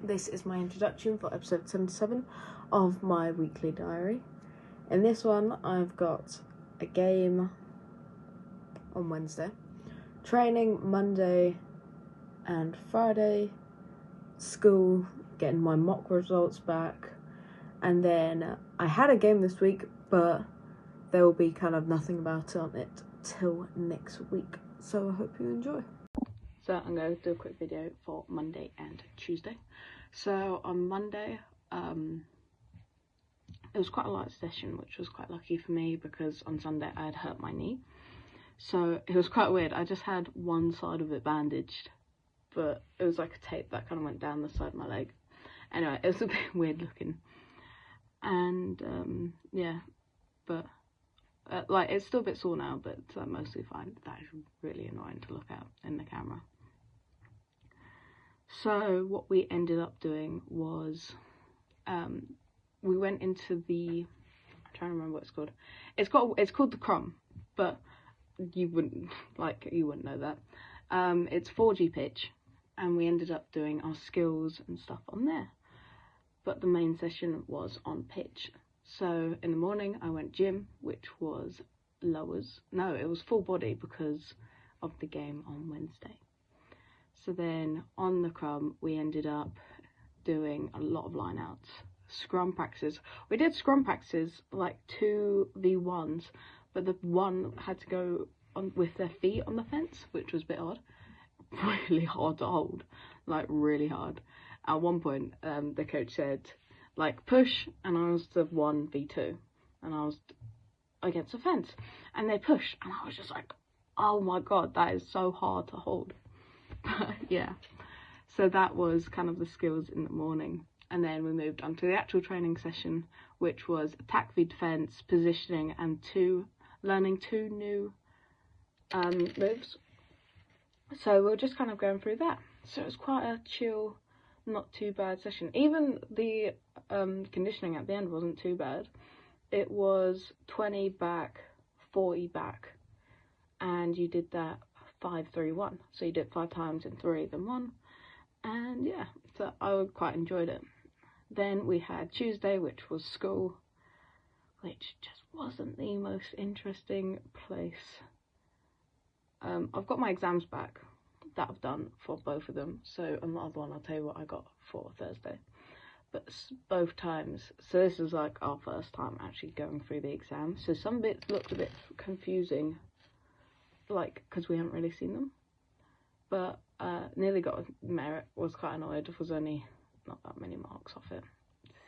This is my introduction for episode 77 of my weekly diary. In this one, I've got a game on Wednesday, training Monday and Friday, school, getting my mock results back, and then I had a game this week, but there will be kind of nothing about it till next week, so I hope you enjoy. So I'm going to do a quick video for Monday and Tuesday. So on Monday, it was quite a light session, which was quite lucky for me because on Sunday I had hurt my knee. So it was quite weird. I just had one side of it bandaged, but it was like a tape that kind of went down the side of my leg. Anyway, it was a bit weird looking. And yeah, but like it's still a bit sore now, but mostly fine. That is really annoying to look at in the camera. So what we ended up doing was we went into the, I'm trying to remember what it's called. It's called the Crumb, but you wouldn't know that. It's 4G pitch, and we ended up doing our skills and stuff on there. But the main session was on pitch. So in the morning I went gym, which was lowers. No, it was full body because of the game on Wednesday. So then on the Crumb we ended up doing a lot of line outs, scrum practices. We did scrum practices like 2v1s, but the one had to go on with their feet on the fence, which was a bit odd. Really hard to hold, like really hard. At one point the coach said like push, and I was the 1v2 and I was against the fence, and they push, and I was just like, oh my god, that is so hard to hold. Yeah, so that was kind of the skills in the morning, and then we moved on to the actual training session, which was attack v defense, positioning, and learning two new moves. So we're just kind of going through that. So it was quite a chill, not too bad session. Even the conditioning at the end wasn't too bad. It was 20 back, 40 back, and you did that 5-3-1. So you did 5 times in 3 then 1, and yeah, so I quite enjoyed it. Then we had Tuesday, which was school, which just wasn't the most interesting place. I've got my exams back that I've done for both of them, so on the other one I'll tell you what I got for Thursday. But both times, so this is like our first time actually going through the exam, so some bits looked a bit confusing, like because we haven't really seen them, but nearly got a merit. Was quite annoyed, it was only not that many marks off it.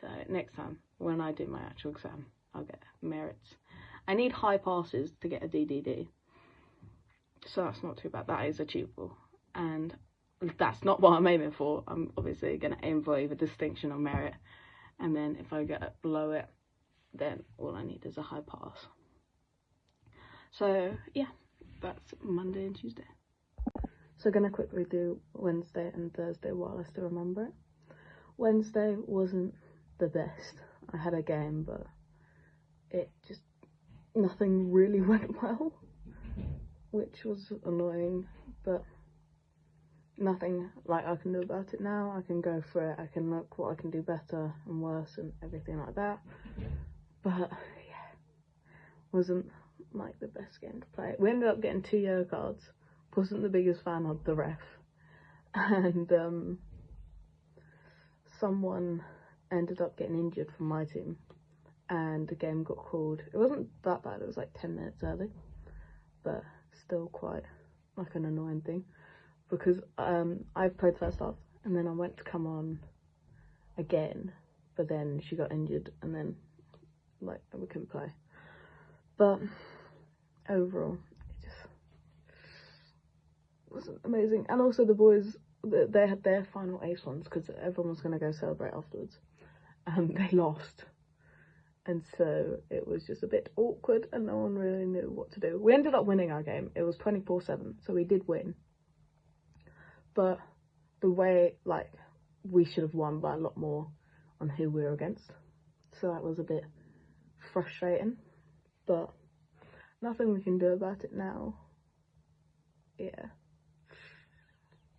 So next time when I do my actual exam I'll get merits. I need high passes to get a DDD, so that's not too bad. That is achievable, and that's not what I'm aiming for. I'm obviously going to aim for either distinction or merit, and then if I get below it, then all I need is a high pass. So yeah, that's Monday and Tuesday. So going to quickly do Wednesday and Thursday while I still remember it. Wednesday wasn't the best. I had a game, but it just, nothing really went well, which was annoying, but nothing like I can do about it now. I can go for it, I can look what I can do better and worse and everything like that. But yeah, wasn't like the best game to play. We ended up getting 2 yellow cards. Wasn't the biggest fan of the ref, and someone ended up getting injured from my team, and the game got called. It wasn't that bad, it was like 10 minutes early, but still quite like an annoying thing, because I played first half and then I went to come on again, but then she got injured and then like we couldn't play. But overall it just wasn't amazing. And also the boys, they had their final ace ones because everyone was going to go celebrate afterwards, and they lost, and so it was just a bit awkward and no one really knew what to do. We ended up winning our game. It was 24-7, so we did win, but the way, like, we should have won by a lot more on who we were against, so that was a bit frustrating, but nothing we can do about it now. Yeah,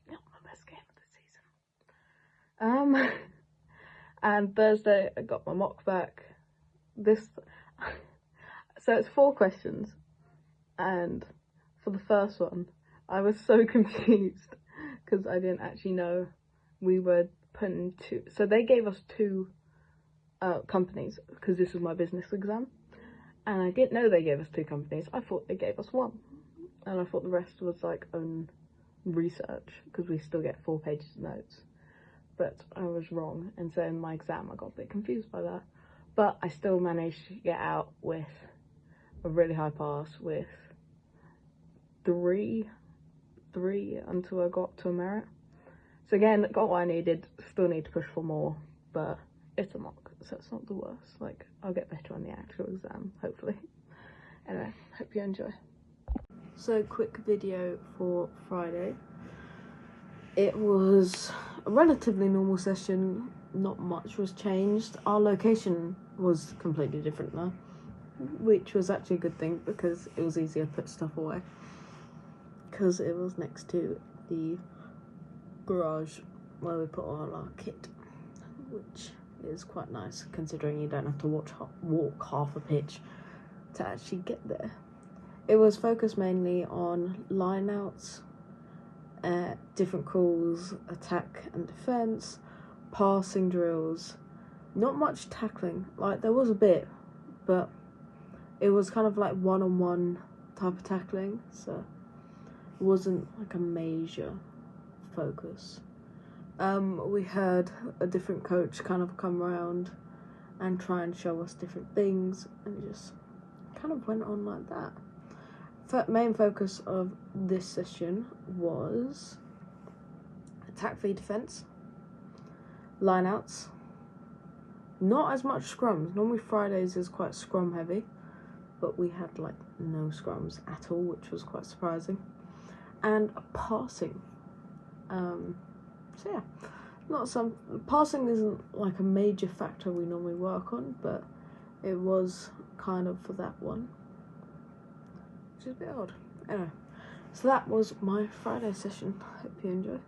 not my best game of the season. And Thursday I got my mock back. So it's 4 questions, and for the first one I was so confused because I didn't actually know we were putting 2. So they gave us 2 companies because this was my business exam, and I didn't know they gave us 2 companies. I thought they gave us 1, and I thought the rest was like own research because we still get 4 pages of notes. But I was wrong, and so in my exam I got a bit confused by that. But I still managed to get out with a really high pass with 3 until I got to a merit. So again, got what I needed, still need to push for more, but it's a mock, so it's not the worst. Like, I'll get better on the actual exam, hopefully. Anyway, hope you enjoy. So, quick video for Friday. It was a relatively normal session, not much was changed. Our location was completely different though, which was actually a good thing because it was easier to put stuff away. Because it was next to the garage where we put all our kit, which is quite nice considering you don't have to walk half a pitch to actually get there. It was focused mainly on line outs, different calls, attack and defence, passing drills, not much tackling. Like, there was a bit, but it was kind of like one-on-one type of tackling, so it wasn't like a major focus. We had a different coach kind of come around and try and show us different things, and it just kind of went on like that. Main focus of this session was attack v defence, lineouts, not as much scrums. Normally Fridays is quite scrum heavy, but we had like no scrums at all, which was quite surprising, and passing. So yeah, passing isn't like a major factor we normally work on, but it was kind of for that one, which is a bit odd. Anyway, so that was my Friday session. Hope you enjoy.